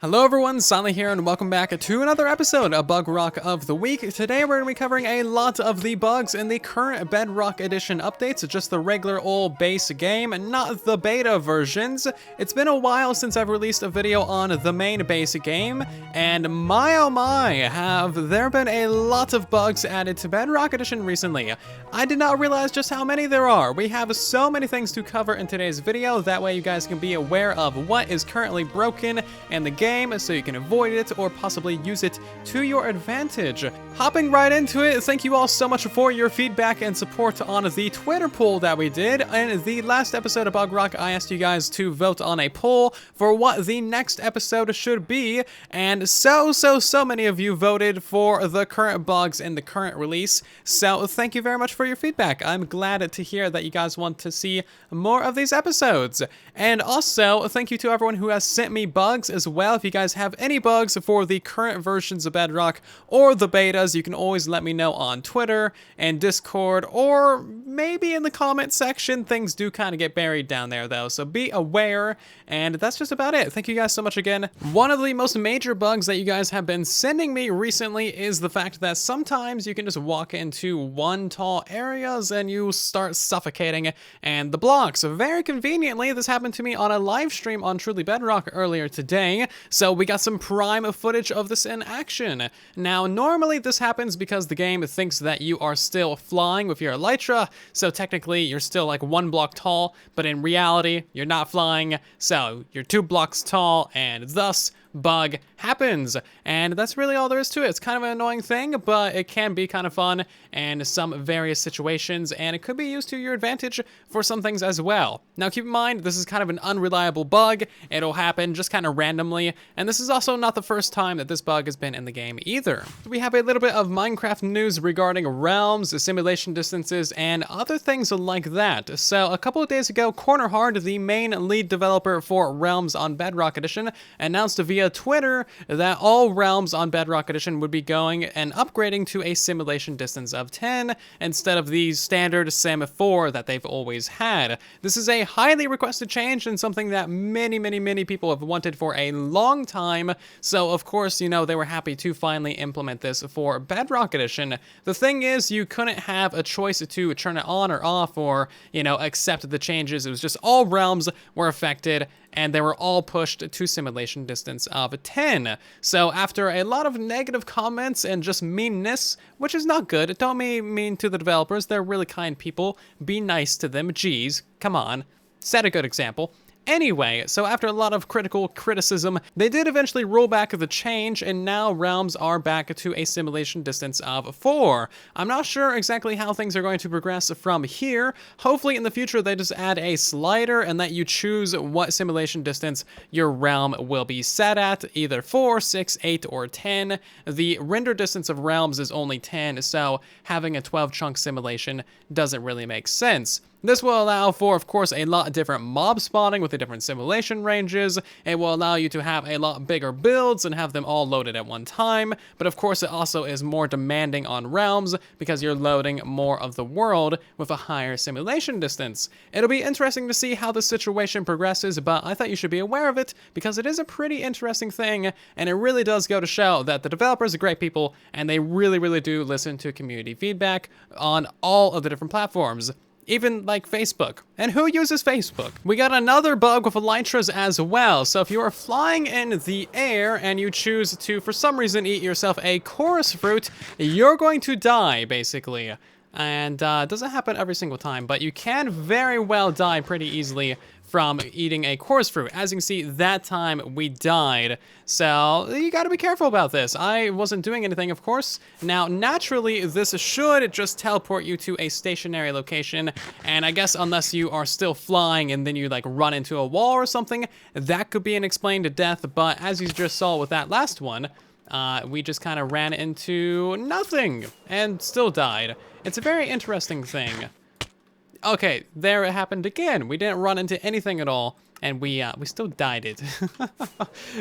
Hello everyone, Silent here and welcome back to another episode of Bugrock of the Week. Today we're going to be covering a lot of the bugs in the current Bedrock Edition updates, just the regular old base game, not the beta versions. It's been a while since I've released a video on the main base game, and my oh my, have there been a lot of bugs added to Bedrock Edition recently. I did not realize just how many there are. We have so many things to cover in today's video, that way you guys can be aware of what is currently broken in the game, so you can avoid it or possibly use it to your advantage. Hopping right into it, thank you all so much for your feedback and support on the Twitter poll that we did. In the last episode of Bugrock, I asked you guys to vote on a poll for what the next episode should be, and so many of you voted for the current bugs in the current release, so thank you very much for your feedback. I'm glad to hear that you guys want to see more of these episodes. And also, thank you to everyone who has sent me bugs as well. If you guys have any bugs for the current versions of Bedrock or the betas, you can always let me know on Twitter and Discord, or maybe in the comment section. Things do kind of get buried down there though, so be aware. And that's just about it. Thank you guys so much again. One of the most major bugs that you guys have been sending me recently is the fact that sometimes you can just walk into one tall areas and you start suffocating and the blocks. Very conveniently, this happened to me on a live stream on Truly Bedrock earlier today, so we got some prime footage of this in action. Now, normally this happens because the game thinks that you are still flying with your elytra, so technically you're still like one block tall, but in reality, you're not flying, so you're 2 blocks tall, and thus, bug happens. And that's really all there is to it. It's kind of an annoying thing, but it can be kind of fun in some various situations, and it could be used to your advantage for some things as well. Now keep in mind, this is kind of an unreliable bug. It'll happen just kind of randomly, and this is also not the first time that this bug has been in the game either. We have a little bit of Minecraft news regarding realms, simulation distances, and other things like that. So a couple of days ago, CornerHard, the main lead developer for Realms on Bedrock Edition, announced via Twitter that all realms on Bedrock Edition would be going and upgrading to a simulation distance of 10 instead of the standard sim 4 that they've always had. This is a highly requested change and something that many people have wanted for a long time, so of course, you know, they were happy to finally implement this for Bedrock Edition. The thing is, you couldn't have a choice to turn it on or off or, you know, accept the changes. It was just all realms were affected, and they were all pushed to simulation distance of 10. So after a lot of negative comments and just meanness, which is not good, don't be mean to the developers, they're really kind people, be nice to them, geez, come on, set a good example. Anyway, so after a lot of criticism, they did eventually roll back the change, and now realms are back to a simulation distance of 4. I'm not sure exactly how things are going to progress from here. Hopefully in the future they just add a slider and that you choose what simulation distance your realm will be set at, either 4, 6, 8, or 10. The render distance of realms is only 10, so having a 12 chunk simulation doesn't really make sense. This will allow for, of course, a lot different mob spawning with the different simulation ranges. It will allow you to have a lot bigger builds and have them all loaded at one time. But of course, it also is more demanding on realms because you're loading more of the world with a higher simulation distance. It'll be interesting to see how the situation progresses, but I thought you should be aware of it because it is a pretty interesting thing, and it really does go to show that the developers are great people and they really do listen to community feedback on all of the different platforms. Even like Facebook. And who uses Facebook? We got another bug with elytras as well. So if you are flying in the air and you choose to, for some reason, eat yourself a chorus fruit, you're going to die, basically. And it doesn't happen every single time, but you can very well die pretty easily from eating a chorus fruit. As you can see, that time we died. So you gotta be careful about this. I wasn't doing anything, of course. Now, naturally, this should just teleport you to a stationary location. And I guess unless you are still flying and then you like run into a wall or something, that could be an explained death. But as you just saw with that last one, we just kind of ran into nothing and still died. It's a very interesting thing. Okay, there it happened again. We didn't run into anything at all, and we still died it.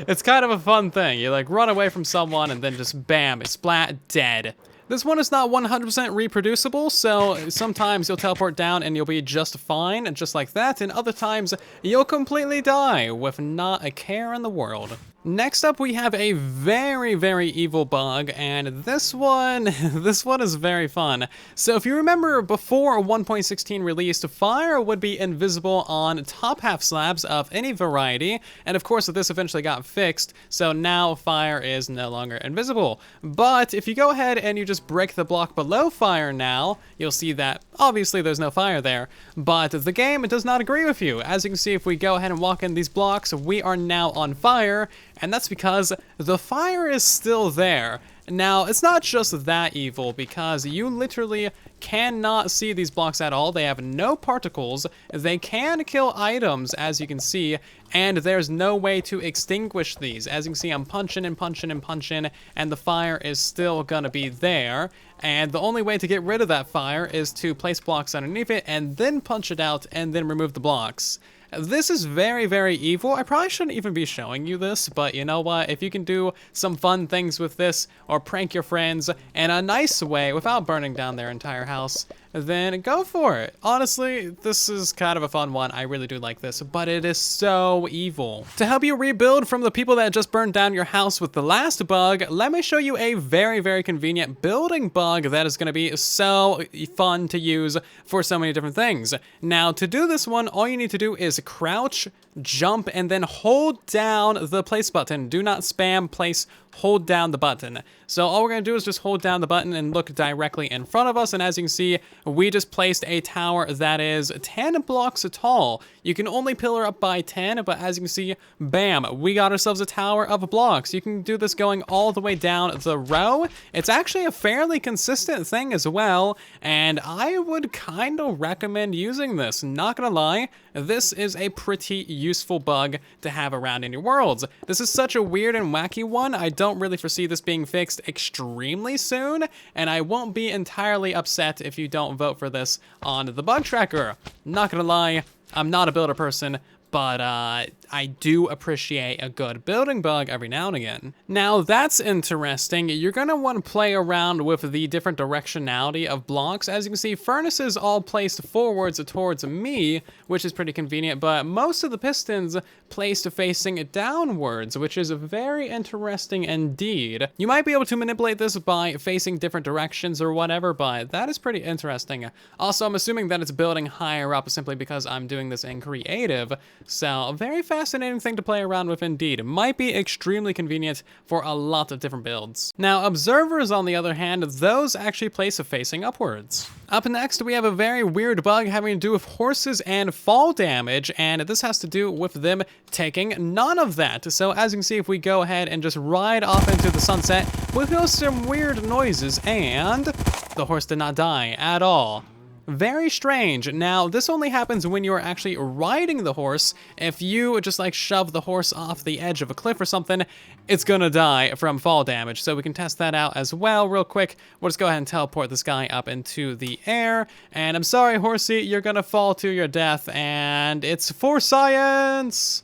It's kind of a fun thing. You like run away from someone and then just bam, splat, dead. This one is not 100% reproducible, so sometimes you'll teleport down and you'll be just fine, just like that, and other times you'll completely die with not a care in the world. Next up, we have a very, very evil bug, and this one is very fun. So if you remember, before 1.16 released, fire would be invisible on top half slabs of any variety, and of course this eventually got fixed, so now fire is no longer invisible. But if you go ahead and you just break the block below fire now, you'll see that obviously there's no fire there, but the game does not agree with you. As you can see, if we go ahead and walk in these blocks, we are now on fire, and that's because the fire is still there. Now, it's not just that evil, because you literally cannot see these blocks at all. They have no particles. They can kill items, as you can see, and there's no way to extinguish these. As you can see, I'm punching and punching and punching, and the fire is still gonna be there. And the only way to get rid of that fire is to place blocks underneath it, and then punch it out, and then remove the blocks. This is very, very evil. I probably shouldn't even be showing you this, but you know what? If you can do some fun things with this, or prank your friends in a nice way without burning down their entire house, then go for it. Honestly, this is kind of a fun one. I really do like this, but it is so evil. To help you rebuild from the people that just burned down your house with the last bug, let me show you a very, very convenient building bug that is going to be so fun to use for so many different things. Now, to do this one, all you need to do is crouch, jump, and then hold down the place button. Do not spam place, hold down the button. So all we're gonna do is just hold down the button and look directly in front of us, and as you can see, we just placed a tower that is 10 blocks tall. You can only pillar up by 10, but as you can see, bam, we got ourselves a tower of blocks. You can do this going all the way down the row. It's actually a fairly consistent thing as well, and I would kind of recommend using this. Not gonna lie, this is a pretty useful bug to have around in your worlds. This is such a weird and wacky one. I don't really foresee this being fixed extremely soon, and I won't be entirely upset if you don't vote for this on the bug tracker. Not gonna lie, I'm not a builder person, but I do appreciate a good building bug every now and again. Now that's interesting. You're gonna want to play around with the different directionality of blocks. As you can see, furnaces all placed forwards towards me, which is pretty convenient, but most of the pistons placed facing downwards, which is very interesting indeed. You might be able to manipulate this by facing different directions or whatever, but that is pretty interesting. Also, I'm assuming that it's building higher up simply because I'm doing this in creative. So, a very fascinating thing to play around with indeed. It might be extremely convenient for a lot of different builds. Now, observers, on the other hand, those actually place facing upwards. Up next, we have a very weird bug having to do with horses and fall damage, and this has to do with them taking none of that. So, as you can see, if we go ahead and just ride off into the sunset, we'll hear some weird noises, and the horse did not die at all. Very strange. Now, this only happens when you're actually riding the horse. If you just like shove the horse off the edge of a cliff or something, it's gonna die from fall damage. So we can test that out as well real quick. We'll just go ahead and teleport this guy up into the air. And I'm sorry, horsey, you're gonna fall to your death, and it's for science!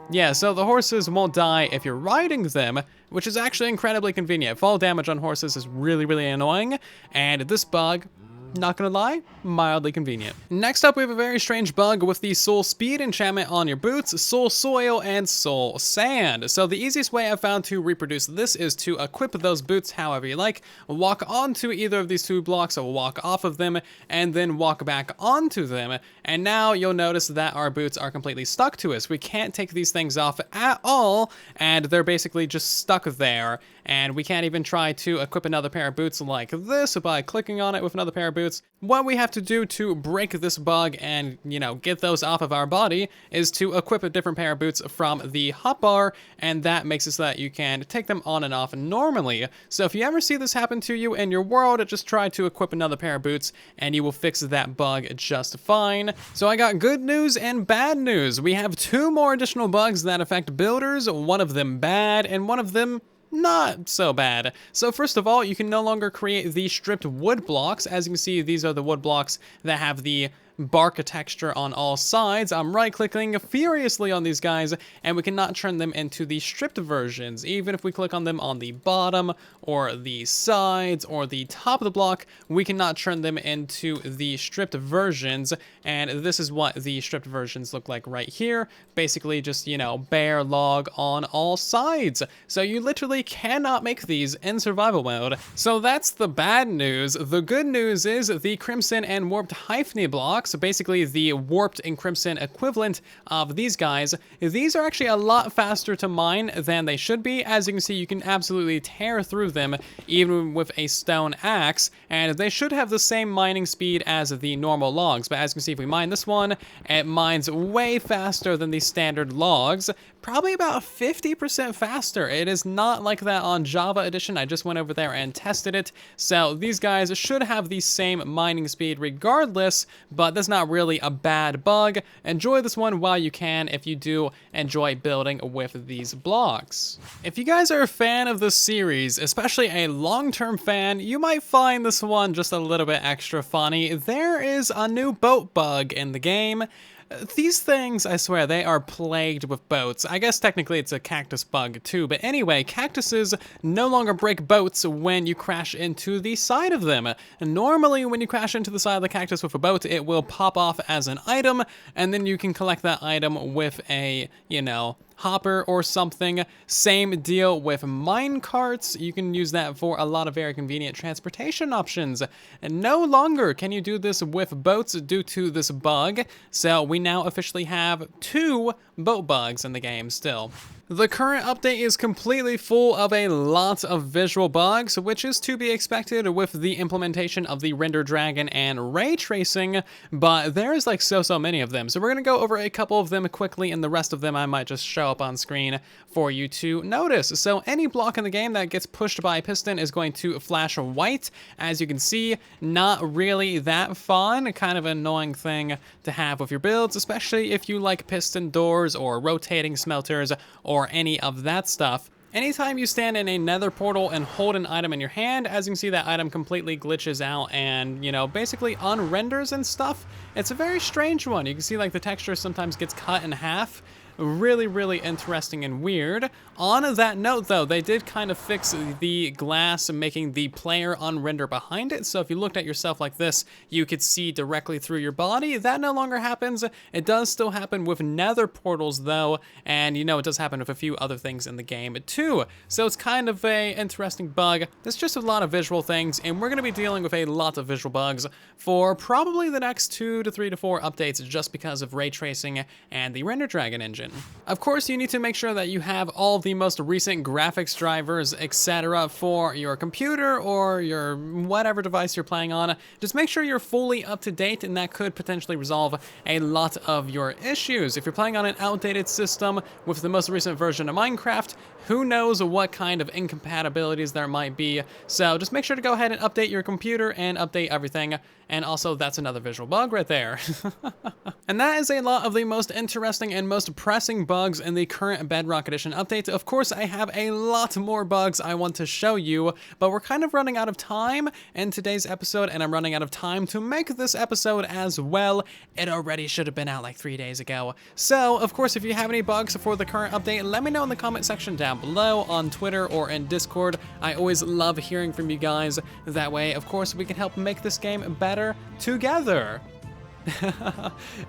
Yeah, so the horses won't die if you're riding them, which is actually incredibly convenient. Fall damage on horses is really, really annoying, and this bug, not gonna lie, mildly convenient. Next up, we have a very strange bug with the soul speed enchantment on your boots, soul soil, and soul sand. So the easiest way I've found to reproduce this is to equip those boots however you like, walk onto either of these two blocks, or walk off of them, and then walk back onto them. And now you'll notice that our boots are completely stuck to us. We can't take these things off at all, and they're basically just stuck there. And we can't even try to equip another pair of boots like this by clicking on it with another pair of boots. What we have to do to break this bug and, you know, get those off of our body is to equip a different pair of boots from the hotbar, and that makes it so that you can take them on and off normally. So if you ever see this happen to you in your world, just try to equip another pair of boots and you will fix that bug just fine. So I got good news and bad news. We have 2 more additional bugs that affect builders, one of them bad and one of them not so bad. So first of all, you can no longer create the stripped wood blocks. As you can see, these are the wood blocks that have the bark texture on all sides. I'm right-clicking furiously on these guys, and we cannot turn them into the stripped versions. Even if we click on them on the bottom, or the sides, or the top of the block, we cannot turn them into the stripped versions, and this is what the stripped versions look like right here. Basically just, you know, bare log on all sides. So you literally cannot make these in survival mode. So that's the bad news. The good news is the Crimson and Warped Hyphae blocks, basically the Warped and Crimson equivalent of these guys, these are actually a lot faster to mine than they should be. As you can see, you can absolutely tear through them even with a stone axe, and they should have the same mining speed as the normal logs. But as you can see, if we mine this one, it mines way faster than the standard logs, probably about 50% faster. It is not like that on Java Edition. I just went over there and tested it. So these guys should have the same mining speed regardless, but that's not really a bad bug. Enjoy this one while you can if you do enjoy building with these blocks. If you guys are a fan of this series, especially a long-term fan, you might find this one just a little bit extra funny. There is a new boat bug in the game. These things, I swear, they are plagued with boats. I guess technically it's a cactus bug too, but anyway, cactuses no longer break boats when you crash into the side of them. Normally, when you crash into the side of the cactus with a boat, it will pop off as an item, and then you can collect that item with a, you know, hopper or something. Same deal with mine carts. You can use that for a lot of very convenient transportation options. And no longer can you do this with boats due to this bug. So we now officially have 2 boat bugs in the game still. The current update is completely full of a lot of visual bugs, which is to be expected with the implementation of the render dragon and ray tracing, but there's like so many of them. So we're going to go over a couple of them quickly, and the rest of them I might just show up on screen for you to notice. So any block in the game that gets pushed by a piston is going to flash white. As you can see, not really that fun, kind of an annoying thing to have with your builds, especially if you like piston doors or rotating smelters or any of that stuff. Anytime you stand in a nether portal and hold an item in your hand, as you can see, that item completely glitches out and, you know, basically unrenders and stuff. It's a very strange one. You can see like the texture sometimes gets cut in half. Really interesting and weird. On that note though, they did kind of fix the glass, making the player unrender behind it. So if you looked at yourself like this, you could see directly through your body. That no longer happens. It does still happen with nether portals though, and you know it does happen with a few other things in the game too. So it's kind of a interesting bug. There's just a lot of visual things, and we're going to be dealing with a lot of visual bugs for probably the next 2 to 3 to 4 updates, just because of ray tracing and the render dragon engine. Of course, you need to make sure that you have all the most recent graphics drivers, etc. for your computer or your whatever device you're playing on. Just make sure you're fully up to date, and that could potentially resolve a lot of your issues. If you're playing on an outdated system with the most recent version of Minecraft, who knows what kind of incompatibilities there might be. So just make sure to go ahead and update your computer and update everything. And also, that's another visual bug right there. And that is a lot of the most interesting and most pressing bugs in the current Bedrock Edition update. Of course, I have a lot more bugs I want to show you, but we're kind of running out of time in today's episode, and I'm running out of time to make this episode as well. It already should have been out like 3 days ago. So, of course, if you have any bugs for the current update, let me know in the comment section down below on Twitter or in Discord. I always love hearing from you guys. That way, of course, we can help make this game better together.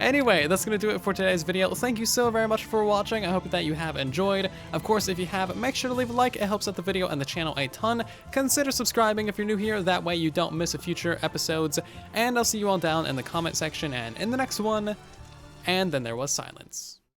Anyway, that's going to do it for today's video. Thank you so very much for watching. I hope that you have enjoyed. Of course, if you have, make sure to leave a like. It helps out the video and the channel a ton. Consider subscribing if you're new here. That way you don't miss future episodes. And I'll see you all down in the comment section and in the next one. And then there was silence.